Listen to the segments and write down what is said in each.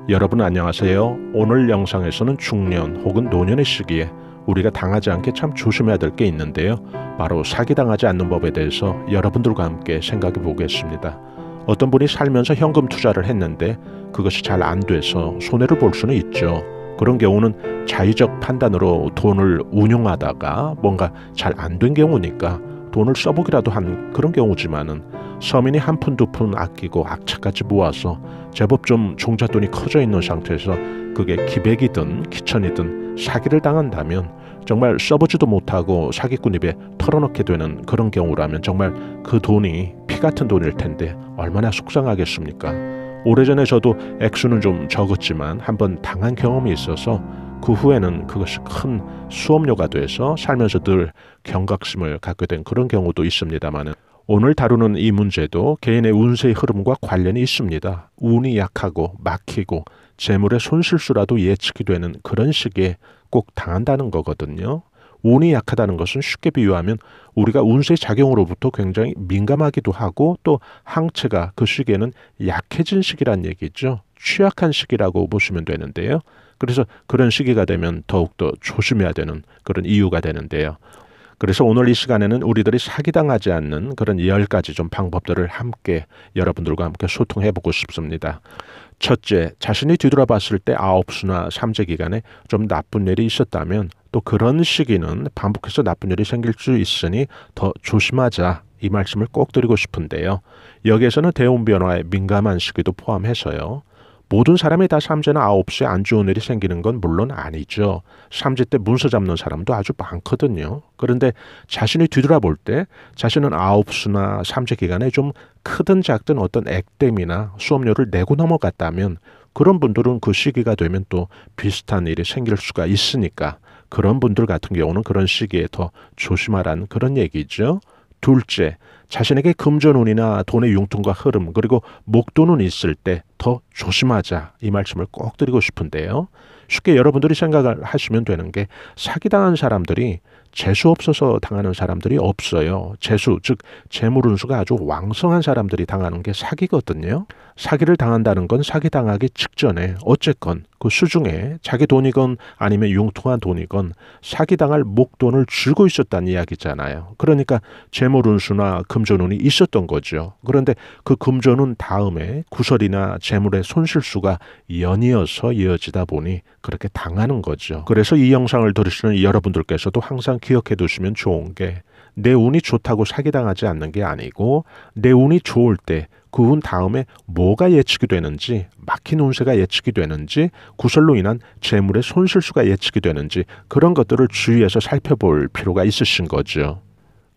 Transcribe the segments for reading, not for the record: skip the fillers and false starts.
여러분 안녕하세요. 오늘 영상에서는 중년 혹은 노년의 시기에 우리가 당하지 않게 참 조심해야 될 게 있는데요. 바로 사기당하지 않는 법에 대해서 여러분들과 함께 생각해 보겠습니다. 어떤 분이 살면서 현금 투자를 했는데 그것이 잘 안 돼서 손해를 볼 수는 있죠. 그런 경우는 자의적 판단으로 돈을 운용하다가 뭔가 잘 안 된 경우니까 돈을 써보기라도 한 그런 경우지만은 서민이 한 푼 두 푼 아끼고 악착같이 모아서 제법 좀 종잣돈이 커져 있는 상태에서 그게 기백이든 기천이든 사기를 당한다면 정말 써보지도 못하고 사기꾼 입에 털어넣게 되는 그런 경우라면 정말 그 돈이 피 같은 돈일 텐데 얼마나 속상하겠습니까? 오래전에 저도 액수는 좀 적었지만 한번 당한 경험이 있어서 그 후에는 그것이 큰 수업료가 돼서 살면서 늘 경각심을 갖게 된 그런 경우도 있습니다만 오늘 다루는 이 문제도 개인의 운세의 흐름과 관련이 있습니다. 운이 약하고 막히고 재물의 손실수라도 예측이 되는 그런 시기에 꼭 당한다는 거거든요. 운이 약하다는 것은 쉽게 비유하면 우리가 운세의 작용으로부터 굉장히 민감하기도 하고 또 항체가 그 시기에는 약해진 시기란 얘기죠. 취약한 시기라고 보시면 되는데요. 그래서 그런 시기가 되면 더욱더 조심해야 되는 그런 이유가 되는데요. 그래서 오늘 이 시간에는 우리들이 사기당하지 않는 그런 10가지 좀 방법들을 함께 여러분들과 함께 소통해보고 싶습니다. 첫째, 자신이 뒤돌아봤을 때 아홉수나 삼재 기간에 좀 나쁜 일이 있었다면 또 그런 시기는 반복해서 나쁜 일이 생길 수 있으니 더 조심하자. 이 말씀을 꼭 드리고 싶은데요. 여기에서는 대운 변화에 민감한 시기도 포함해서요. 모든 사람이 다 삼재나 아홉수에 안 좋은 일이 생기는 건 물론 아니죠. 삼재 때 문서 잡는 사람도 아주 많거든요. 그런데 자신이 뒤돌아볼 때 자신은 아홉수나 삼재 기간에 좀 크든 작든 어떤 액땜이나 수업료를 내고 넘어갔다면 그런 분들은 그 시기가 되면 또 비슷한 일이 생길 수가 있으니까 그런 분들 같은 경우는 그런 시기에 더 조심하라는 그런 얘기죠. 둘째, 자신에게 금전운이나 돈의 융통과 흐름 그리고 목돈은 있을 때 더 조심하자. 이 말씀을 꼭 드리고 싶은데요. 쉽게 여러분들이 생각을 하시면 되는 게 사기당한 사람들이 재수 없어서 당하는 사람들이 없어요. 재수, 즉 재물운수가 아주 왕성한 사람들이 당하는 게 사기거든요. 사기를 당한다는 건 사기당하기 직전에 어쨌건 그 수중에 자기 돈이건 아니면 융통한 돈이건 사기당할 목돈을 쥐고 있었다는 이야기잖아요. 그러니까 재물운수나 금전운이 있었던 거죠. 그런데 그 금전운 다음에 구설이나 재물의 손실수가 연이어서 이어지다 보니 그렇게 당하는 거죠. 그래서 이 영상을 들으시는 여러분들께서도 항상 기억해 두시면 좋은 게 내 운이 좋다고 사기당하지 않는 게 아니고 내 운이 좋을 때 그 운 다음에 뭐가 예측이 되는지 막힌 운세가 예측이 되는지 구설로 인한 재물의 손실수가 예측이 되는지 그런 것들을 주의해서 살펴볼 필요가 있으신 거죠.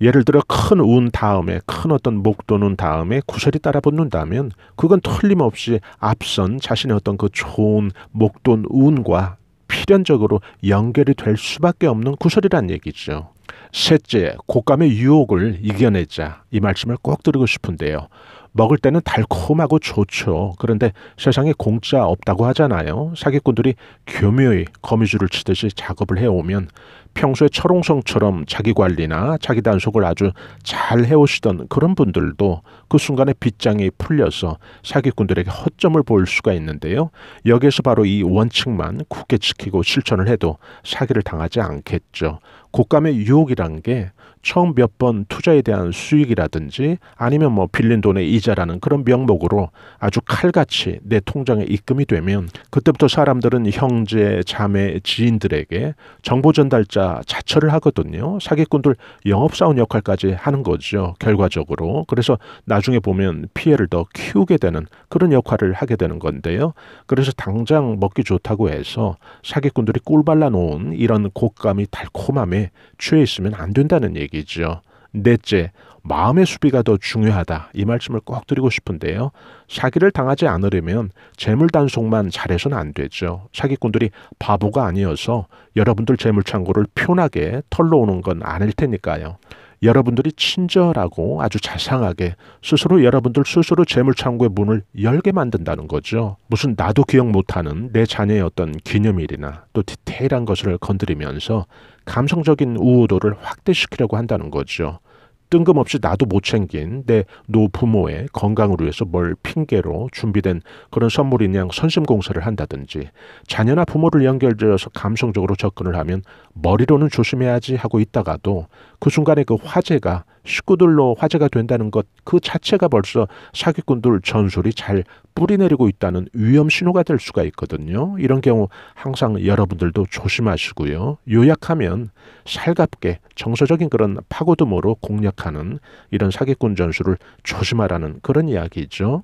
예를 들어 큰 운 다음에 큰 어떤 목돈운 다음에 구설이 따라붙는다면 그건 틀림없이 앞선 자신의 어떤 그 좋은 목돈 운과 필연적으로 연결이 될 수밖에 없는 구설이란 얘기죠. 셋째, 곶감의 유혹을 이겨내자. 이 말씀을 꼭 드리고 싶은데요. 먹을 때는 달콤하고 좋죠. 그런데 세상에 공짜 없다고 하잖아요. 사기꾼들이 교묘히 거미줄을 치듯이 작업을 해오면 평소에 철옹성처럼 자기 관리나 자기 단속을 아주 잘 해오시던 그런 분들도 그 순간에 빗장이 풀려서 사기꾼들에게 허점을 보일 수가 있는데요. 여기에서 바로 이 원칙만 굳게 지키고 실천을 해도 사기를 당하지 않겠죠. 곶감의 유혹이란 게 처음 몇 번 투자에 대한 수익이라든지 아니면 뭐 빌린 돈의 이자라는 그런 명목으로 아주 칼같이 내 통장에 입금이 되면 그때부터 사람들은 형제, 자매, 지인들에게 정보 전달자 자처를 하거든요. 사기꾼들 영업사원 역할까지 하는 거죠. 결과적으로. 그래서 나중에 보면 피해를 더 키우게 되는 그런 역할을 하게 되는 건데요. 그래서 당장 먹기 좋다고 해서 사기꾼들이 꿀 발라놓은 이런 곶감이 달콤함에 취해 있으면 안 된다는 얘기죠. 넷째, 마음의 수비가 더 중요하다. 이 말씀을 꼭 드리고 싶은데요. 사기를 당하지 않으려면 재물 단속만 잘해서는 안 되죠. 사기꾼들이 바보가 아니어서 여러분들 재물창고를 편하게 털러오는 건 아닐 테니까요. 여러분들이 친절하고 아주 자상하게 스스로 여러분들 스스로 재물창고의 문을 열게 만든다는 거죠. 무슨 나도 기억 못하는 내 자녀의 어떤 기념일이나 또 디테일한 것을 건드리면서 감성적인 우호도를 확대시키려고 한다는 거죠. 뜬금없이 나도 못 챙긴 내 노부모의 건강을 위해서 뭘 핑계로 준비된 그런 선물인 양 선심공사를 한다든지 자녀나 부모를 연결지어서 감성적으로 접근을 하면 머리로는 조심해야지 하고 있다가도 그 순간에 그 화제가 식구들로 화제가 된다는 것 그 자체가 벌써 사기꾼들 전술이 잘 뿌리내리고 있다는 위험 신호가 될 수가 있거든요. 이런 경우 항상 여러분들도 조심하시고요. 요약하면 살갑게 정서적인 그런 파고듦으로 공략하는 이런 사기꾼 전술을 조심하라는 그런 이야기죠.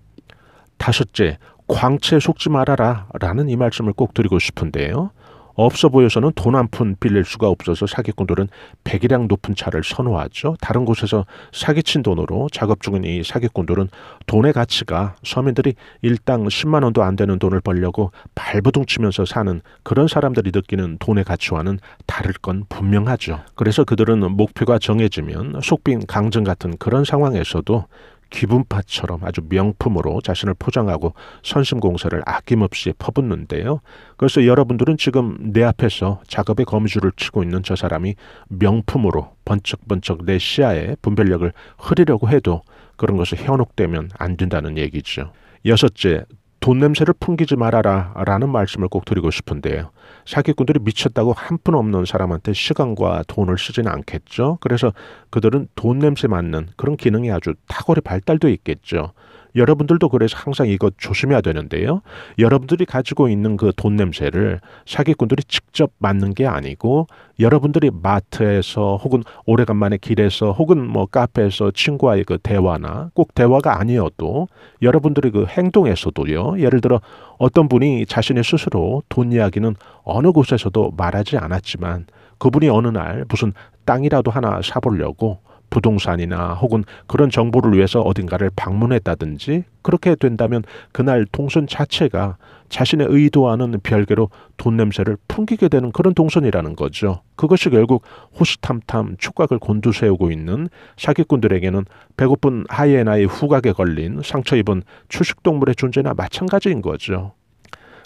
다섯째, 광채에 속지 말아라 라는 이 말씀을 꼭 드리고 싶은데요. 없어 보여서는 돈 한 푼 빌릴 수가 없어서 사기꾼들은 배기량 높은 차를 선호하죠. 다른 곳에서 사기친 돈으로 작업 중인 이 사기꾼들은 돈의 가치가 서민들이 일당 10만 원도 안 되는 돈을 벌려고 발버둥 치면서 사는 그런 사람들이 느끼는 돈의 가치와는 다를 건 분명하죠. 그래서 그들은 목표가 정해지면 속빈 강정 같은 그런 상황에서도 기분파처럼 아주 명품으로 자신을 포장하고 선심공사를 아낌없이 퍼붓는데요. 그래서 여러분들은 지금 내 앞에서 작업의 거미줄을 치고 있는 저 사람이 명품으로 번쩍번쩍 내 시야에 분별력을 흐리려고 해도 그런 것이 현혹되면 안 된다는 얘기죠. 여섯째, 돈 냄새를 풍기지 말아라 라는 말씀을 꼭 드리고 싶은데요. 사기꾼들이 미쳤다고 한 푼 없는 사람한테 시간과 돈을 쓰지는 않겠죠. 그래서 그들은 돈 냄새 맡는 그런 기능이 아주 탁월히 발달돼 있겠죠. 여러분들도 그래서 항상 이것 조심해야 되는데요. 여러분들이 가지고 있는 그 돈 냄새를 사기꾼들이 직접 맡는 게 아니고 여러분들이 마트에서 혹은 오래간만에 길에서 혹은 뭐 카페에서 친구와의 그 대화나 꼭 대화가 아니어도 여러분들의 그 행동에서도요. 예를 들어 어떤 분이 자신의 스스로 돈 이야기는 어느 곳에서도 말하지 않았지만 그분이 어느 날 무슨 땅이라도 하나 사보려고 부동산이나 혹은 그런 정보를 위해서 어딘가를 방문했다든지 그렇게 된다면 그날 동선 자체가 자신의 의도와는 별개로 돈 냄새를 풍기게 되는 그런 동선이라는 거죠. 그것이 결국 호시탐탐 촉각을 곤두세우고 있는 사기꾼들에게는 배고픈 하이에나의 후각에 걸린 상처 입은 초식동물의 존재나 마찬가지인 거죠.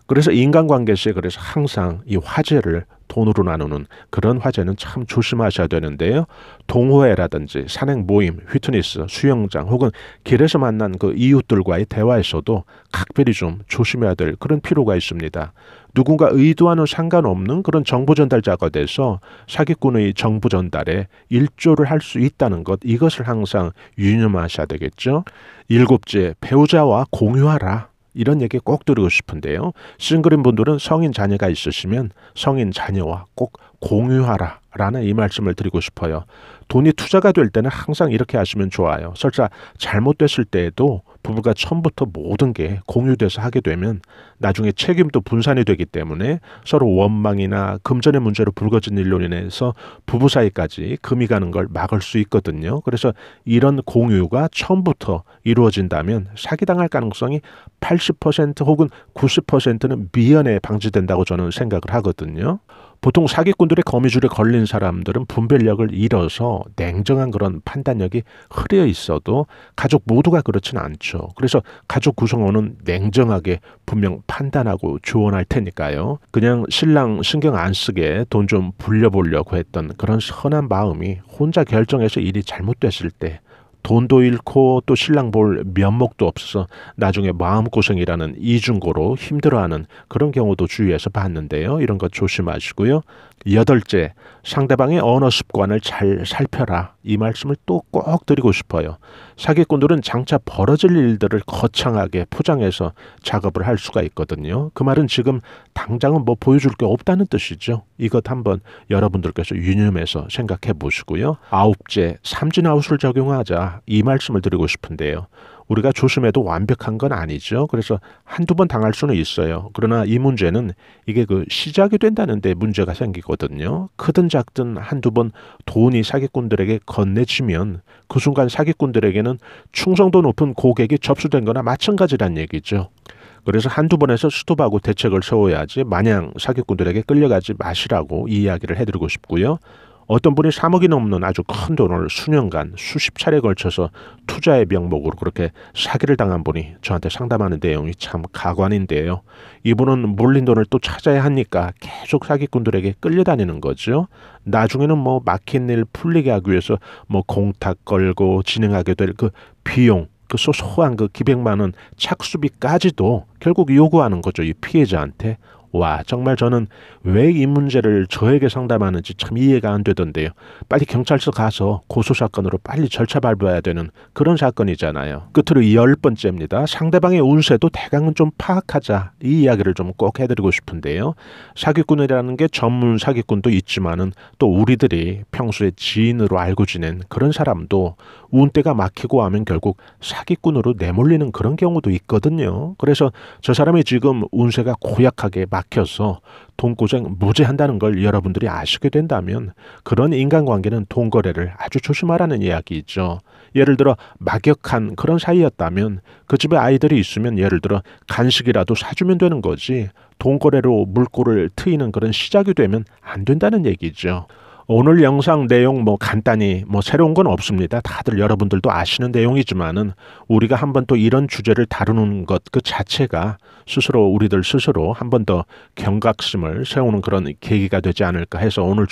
그래서 인간관계시에 그래서 항상 이 화제를 돈으로 나누는 그런 화제는 참 조심하셔야 되는데요. 동호회라든지 산행 모임, 휘트니스, 수영장 혹은 길에서 만난 그 이웃들과의 대화에서도 각별히 좀 조심해야 될 그런 필요가 있습니다. 누군가 의도와는 상관없는 그런 정보 전달자가 돼서 사기꾼의 정보 전달에 일조를 할 수 있다는 것, 이것을 항상 유념하셔야 되겠죠. 일곱째, 배우자와 공유하라. 이런 얘기 꼭 드리고 싶은데요. 싱글인 분들은 성인 자녀가 있으시면 성인 자녀와 꼭 공유하라 라는 이 말씀을 드리고 싶어요. 돈이 투자가 될 때는 항상 이렇게 하시면 좋아요. 설사 잘못됐을 때에도 부부가 처음부터 모든 게 공유돼서 하게 되면 나중에 책임도 분산이 되기 때문에 서로 원망이나 금전의 문제로 불거진 일로 인해서 부부 사이까지 금이 가는 걸 막을 수 있거든요. 그래서 이런 공유가 처음부터 이루어진다면 사기당할 가능성이 80% 혹은 90%는 미연에 방지된다고 저는 생각을 하거든요. 보통 사기꾼들의 거미줄에 걸린 사람들은 분별력을 잃어서 냉정한 그런 판단력이 흐려 있어도 가족 모두가 그렇지는 않죠. 그래서 가족 구성원은 냉정하게 분명 판단하고 조언할 테니까요. 그냥 신랑 신경 안 쓰게 돈 좀 불려보려고 했던 그런 선한 마음이 혼자 결정해서 일이 잘못됐을 때 돈도 잃고 또 신랑 볼 면목도 없어서 나중에 마음고생이라는 이중고로 힘들어하는 그런 경우도 주위에서 봤는데요. 이런 것 조심하시고요. 여덟째, 상대방의 언어 습관을 잘 살펴라. 이 말씀을 또 꼭 드리고 싶어요. 사기꾼들은 장차 벌어질 일들을 거창하게 포장해서 작업을 할 수가 있거든요. 그 말은 지금 당장은 뭐 보여줄 게 없다는 뜻이죠. 이것 한번 여러분들께서 유념해서 생각해 보시고요. 아홉째, 삼진아웃을 적용하자. 이 말씀을 드리고 싶은데요. 우리가 조심해도 완벽한 건 아니죠. 그래서 한두 번 당할 수는 있어요. 그러나 이 문제는 이게 그 시작이 된다는 데 문제가 생기거든요. 크든 작든 한두 번 돈이 사기꾼들에게 건네지면 그 순간 사기꾼들에게는 충성도 높은 고객이 접수된 거나 마찬가지란 얘기죠. 그래서 한두 번에서 스톱하고 대책을 세워야지 마냥 사기꾼들에게 끌려가지 마시라고 이 이야기를 해드리고 싶고요. 어떤 분이 3억이 넘는 아주 큰 돈을 수년간 수십 차례에 걸쳐서 투자의 명목으로 그렇게 사기를 당한 분이 저한테 상담하는 내용이 참 가관인데요. 이분은 물린 돈을 또 찾아야 하니까 계속 사기꾼들에게 끌려다니는 거죠. 나중에는 뭐 막힌 일 풀리게 하기 위해서 뭐 공탁 걸고 진행하게 될 그 비용, 그 소소한 그 기백만 원 착수비까지도 결국 요구하는 거죠, 이 피해자한테. 와, 정말 저는 왜 이 문제를 저에게 상담하는지 참 이해가 안 되던데요. 빨리 경찰서 가서 고소사건으로 빨리 절차 밟아야 되는 그런 사건이잖아요. 끝으로 10번째입니다. 상대방의 운세도 대강은 좀 파악하자. 이 이야기를 좀 꼭 해드리고 싶은데요. 사기꾼이라는 게 전문 사기꾼도 있지만은 또 우리들이 평소에 지인으로 알고 지낸 그런 사람도 운때가 막히고 하면 결국 사기꾼으로 내몰리는 그런 경우도 있거든요. 그래서 저 사람이 지금 운세가 고약하게 막혀서 돈고생 무죄한다는 걸 여러분들이 아시게 된다면 그런 인간관계는 돈거래를 아주 조심하라는 이야기죠. 예를 들어 막역한 그런 사이였다면 그 집에 아이들이 있으면 예를 들어 간식이라도 사주면 되는 거지 돈거래로 물꼬를 트이는 그런 시작이 되면 안 된다는 얘기죠. 오늘 영상 내용 뭐 간단히 뭐 새로운 건 없습니다. 다들 여러분들도 아시는 내용이지만은 우리가 한번 또 이런 주제를 다루는 것 그 자체가 스스로 우리들 스스로 한 번 더 경각심을 세우는 그런 계기가 되지 않을까 해서 오늘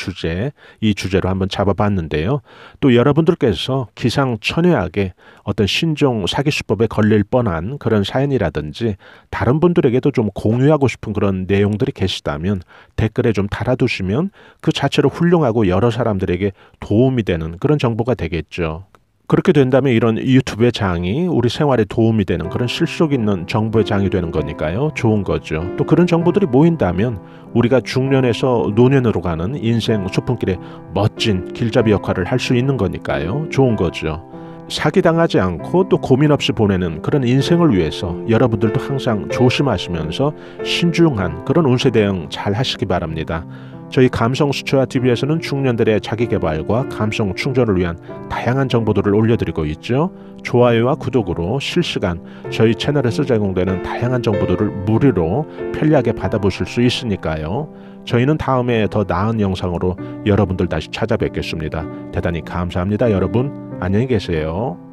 이 주제로 한번 잡아봤는데요. 또 여러분들께서 기상천외하게 어떤 신종 사기 수법에 걸릴 뻔한 그런 사연이라든지 다른 분들에게도 좀 공유하고 싶은 그런 내용들이 계시다면 댓글에 좀 달아두시면 그 자체로 훌륭하고 여러 사람들에게 도움이 되는 그런 정보가 되겠죠. 그렇게 된다면 이런 유튜브의 장이 우리 생활에 도움이 되는 그런 실속 있는 정보의 장이 되는 거니까요. 좋은 거죠. 또 그런 정보들이 모인다면 우리가 중년에서 노년으로 가는 인생 소풍길에 멋진 길잡이 역할을 할 수 있는 거니까요. 좋은 거죠. 사기당하지 않고 또 고민 없이 보내는 그런 인생을 위해서 여러분들도 항상 조심하시면서 신중한 그런 운세 대응 잘 하시기 바랍니다. 저희 감성수초와 TV에서는 중년들의 자기개발과 감성 충전을 위한 다양한 정보들을 올려드리고 있죠. 좋아요와 구독으로 실시간 저희 채널에서 제공되는 다양한 정보들을 무료로 편리하게 받아보실 수 있으니까요. 저희는 다음에 더 나은 영상으로 여러분들 다시 찾아뵙겠습니다. 대단히 감사합니다. 여러분 안녕히 계세요.